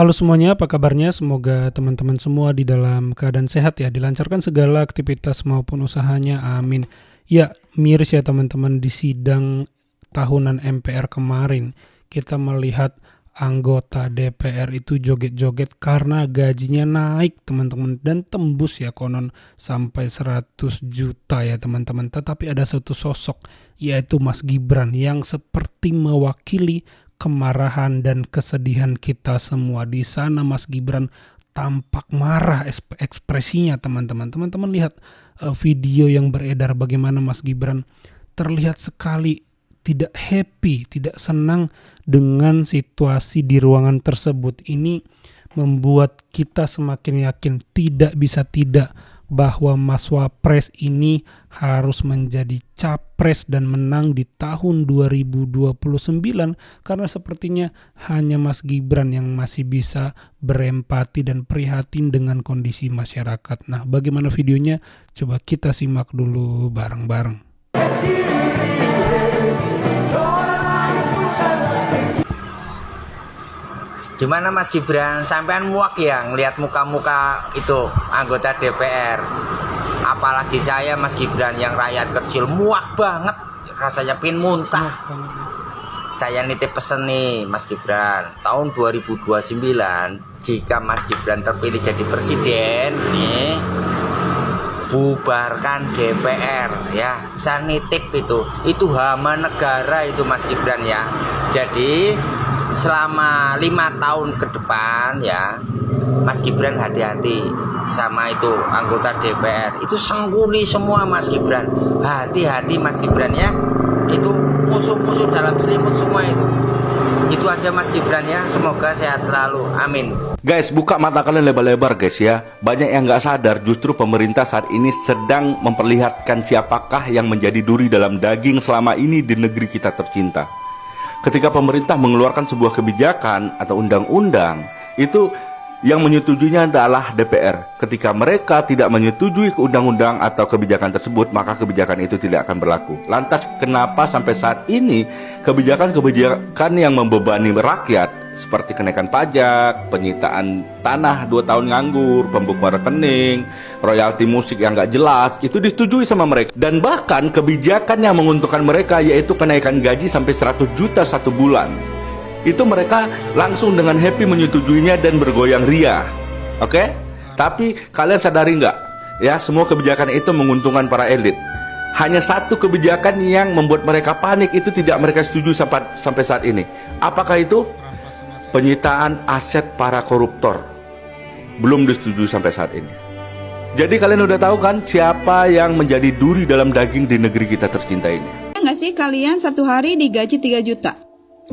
Halo semuanya, apa kabarnya? Semoga teman-teman semua di dalam keadaan sehat ya, dilancarkan segala aktivitas maupun usahanya, amin. Ya, miris ya teman-teman, di sidang tahunan MPR kemarin, kita melihat anggota DPR itu joget-joget karena gajinya naik teman-teman, dan tembus ya konon sampai 100 juta ya teman-teman. Tetapi ada satu sosok, yaitu Mas Gibran, yang seperti mewakili kemarahan dan kesedihan kita semua. Di sana Mas Gibran tampak marah ekspresinya teman-teman. Teman-teman lihat video yang beredar bagaimana Mas Gibran terlihat sekali tidak happy, tidak senang dengan situasi di ruangan tersebut. Ini membuat kita semakin yakin tidak bisa tidak bahwa Mas Wapres ini harus menjadi capres dan menang di tahun 2029, karena sepertinya hanya Mas Gibran yang masih bisa berempati dan prihatin dengan kondisi masyarakat. Nah, bagaimana videonya? Coba kita simak dulu bareng-bareng. Gimana Mas Gibran, sampean muak ya ngelihat muka-muka itu anggota DPR. Apalagi saya Mas Gibran yang rakyat kecil, muak banget, rasanya pengen muntah. Saya nitip pesen nih Mas Gibran, tahun 2029 jika Mas Gibran terpilih jadi presiden nih, bubarkan DPR ya. Saya nitip itu hama negara itu Mas Gibran ya. Jadi selama 5 tahun ke depan ya, Mas Gibran hati-hati sama itu anggota DPR. Itu sengguli semua Mas Gibran. Hati-hati Mas Gibran ya. Itu musuh-musuh dalam selimut semua itu. Itu aja Mas Gibran ya. Semoga sehat selalu. Amin. Guys, buka mata kalian lebar-lebar guys ya. Banyak yang nggak sadar justru pemerintah saat ini sedang memperlihatkan siapakah yang menjadi duri dalam daging selama ini di negeri kita tercinta. Ketika pemerintah mengeluarkan sebuah kebijakan atau undang-undang, itu yang menyetujuinya adalah DPR. Ketika mereka tidak menyetujui undang-undang atau kebijakan tersebut, maka kebijakan itu tidak akan berlaku. Lantas kenapa sampai saat ini kebijakan-kebijakan yang membebani rakyat seperti kenaikan pajak, penyitaan tanah 2 tahun nganggur, pembukuan rekening, royalti musik yang gak jelas, itu disetujui sama mereka. Dan bahkan kebijakan yang menguntungkan mereka, yaitu kenaikan gaji sampai 100 juta 1 bulan, itu mereka langsung dengan happy menyetujuinya dan bergoyang ria. Oke? Tapi kalian sadari nggak? Ya, semua kebijakan itu menguntungkan para elit. Hanya satu kebijakan yang membuat mereka panik, itu tidak mereka setuju sampai saat ini. Apakah itu? Penyitaan aset para koruptor. Belum disetujui sampai saat ini. Jadi kalian udah tahu kan siapa yang menjadi duri dalam daging di negeri kita tercinta ini? Nggak sih kalian satu hari digaji 3 juta?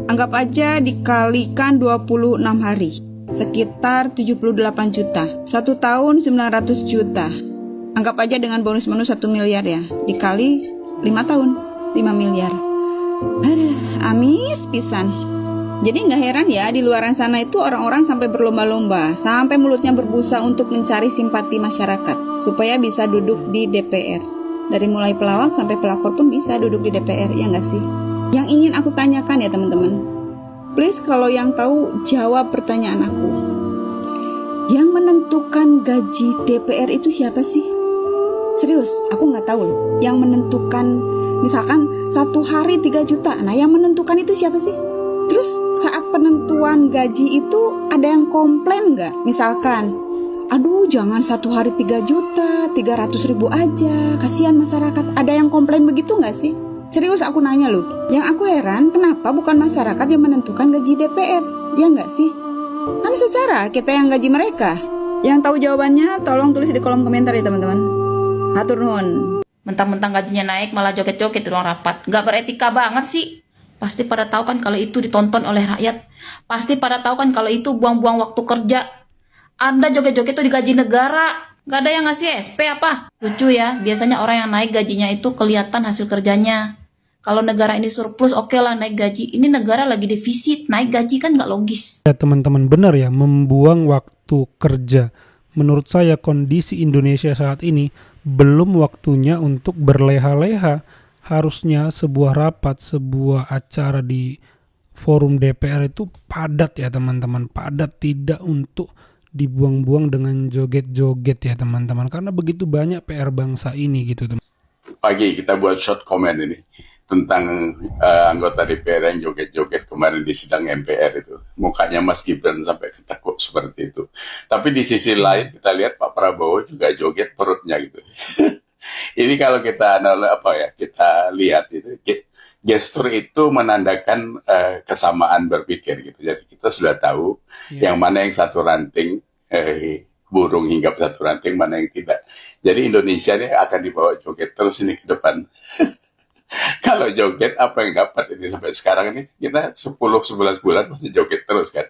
Anggap aja dikalikan 26 hari, sekitar 78 juta. 1 tahun 900 juta. Anggap aja dengan bonus-bonus 1 miliar ya, dikali 5 tahun 5 miliar. Aduh, amis pisan. Jadi nggak heran ya, di luaran sana itu orang-orang sampai berlomba-lomba, sampai mulutnya berbusa untuk mencari simpati masyarakat supaya bisa duduk di DPR. Dari mulai pelawak sampai pelakor pun bisa duduk di DPR, ya nggak sih? Yang ingin aku tanyakan ya teman-teman, please kalau yang tahu jawab pertanyaan aku. Yang menentukan gaji DPR itu siapa sih? Serius, aku nggak tahu loh. Yang menentukan, misalkan 1 hari 3 juta, nah yang menentukan itu siapa sih? Terus saat penentuan gaji itu ada yang komplain nggak? Misalkan, aduh jangan 1 hari 3 juta, 300 ribu aja, kasihan masyarakat. Ada yang komplain begitu nggak sih? Serius aku nanya loh. Yang aku heran kenapa bukan masyarakat yang menentukan gaji DPR? Ya nggak sih? Kan secara kita yang gaji mereka. Yang tahu jawabannya tolong tulis di kolom komentar ya teman-teman. Hatur nuhun. Mentang-mentang gajinya naik malah joget-joget di ruang rapat. Gak beretika banget sih. Pasti pada tahu kan kalau itu ditonton oleh rakyat. Pasti pada tahu kan kalau itu buang-buang waktu kerja. Anda joget-joget itu digaji negara. Gak ada yang ngasih SP apa? Lucu ya, biasanya orang yang naik gajinya itu kelihatan hasil kerjanya. Kalau negara ini surplus, oke lah naik gaji. Ini negara lagi defisit, naik gaji kan gak logis. Ya teman-teman, benar ya, membuang waktu kerja. Menurut saya kondisi Indonesia saat ini belum waktunya untuk berleha-leha. Harusnya sebuah rapat, sebuah acara di forum DPR itu padat ya teman-teman, padat, tidak untuk dibuang-buang dengan joget-joget ya teman-teman, karena begitu banyak PR bangsa ini gitu teman. Pagi kita buat short comment ini tentang anggota DPR yang joget-joget kemarin di sidang MPR itu. Mukanya Mas Gibran sampai ketakut seperti itu. Tapi di sisi lain kita lihat Pak Prabowo juga joget perutnya gitu. Ini kalau kita kita lihat itu gestur itu menandakan kesamaan berpikir gitu. Jadi kita sudah tahu yang mana yang satu ranting burung hinggap satu ranting, mana yang tidak. Jadi Indonesia ini akan dibawa joget terus ini ke depan. Kalau joget apa yang dapat ini sampai sekarang ini kita 10-11 bulan masih joget terus kan.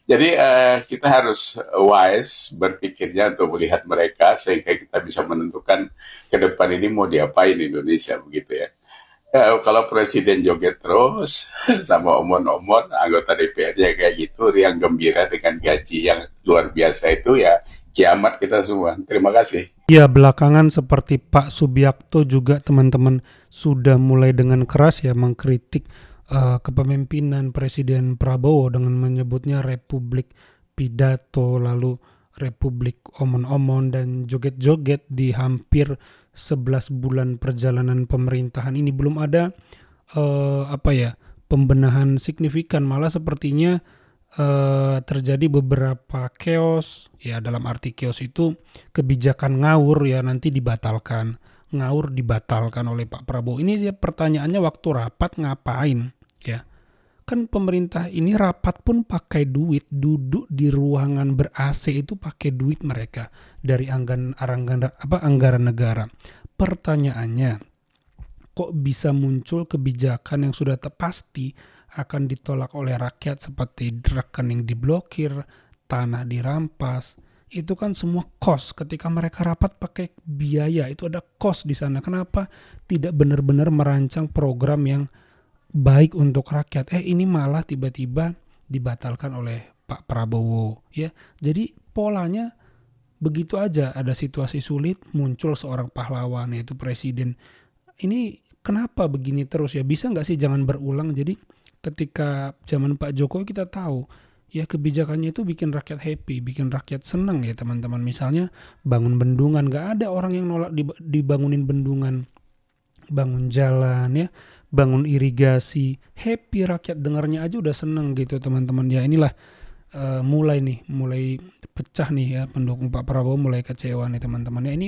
Jadi kita harus wise berpikirnya untuk melihat mereka sehingga kita bisa menentukan ke depan ini mau diapain Indonesia begitu ya. Kalau presiden joget terus sama omon-omon anggota DPR-nya kayak gitu riang gembira dengan gaji yang luar biasa itu ya kiamat kita semua. Terima kasih. Ya, belakangan seperti Pak Subiakto juga teman-teman sudah mulai dengan keras ya mengkritik kepemimpinan Presiden Prabowo dengan menyebutnya Republik Pidato, lalu Republik Omon-Omon dan joget-joget di hampir 11 bulan perjalanan pemerintahan ini. Belum ada pembenahan signifikan, malah sepertinya terjadi beberapa chaos ya, dalam arti chaos itu kebijakan ngawur ya nanti dibatalkan oleh Pak Prabowo. Ini ya pertanyaannya, waktu rapat ngapain ya, kan pemerintah ini rapat pun pakai duit, duduk di ruangan ber-AC itu pakai duit mereka dari anggaran negara. Pertanyaannya, kok bisa muncul kebijakan yang sudah pasti akan ditolak oleh rakyat seperti rekening diblokir, tanah dirampas? Itu kan semua cost. Ketika mereka rapat pakai biaya, itu ada cost di sana. Kenapa tidak benar-benar merancang program yang baik untuk rakyat? Ini malah tiba-tiba dibatalkan oleh Pak Prabowo ya. Jadi polanya begitu aja, ada situasi sulit muncul seorang pahlawan yaitu presiden. Ini kenapa begini terus ya? Bisa nggak sih jangan berulang? Jadi ketika zaman Pak Jokowi kita tahu ya kebijakannya itu bikin rakyat happy, bikin rakyat senang ya teman-teman. Misalnya bangun bendungan, nggak ada orang yang nolak dibangunin bendungan, bangun jalan ya, bangun irigasi, happy rakyat, dengarnya aja udah seneng gitu teman-teman ya. Inilah mulai pecah nih ya, pendukung Pak Prabowo mulai kecewa nih teman-teman ya. Ini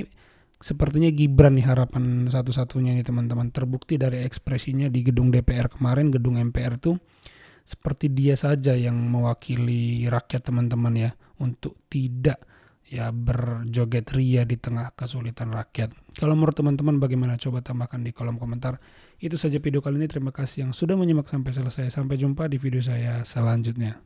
sepertinya Gibran nih harapan satu-satunya nih teman-teman, terbukti dari ekspresinya di gedung DPR kemarin, gedung MPR tuh seperti dia saja yang mewakili rakyat teman-teman ya, untuk tidak ya berjoget ria di tengah kesulitan rakyat. Kalau menurut teman-teman bagaimana? Coba tambahkan di kolom komentar. Itu saja video kali ini, terima kasih yang sudah menyimak sampai selesai. Sampai jumpa di video saya selanjutnya.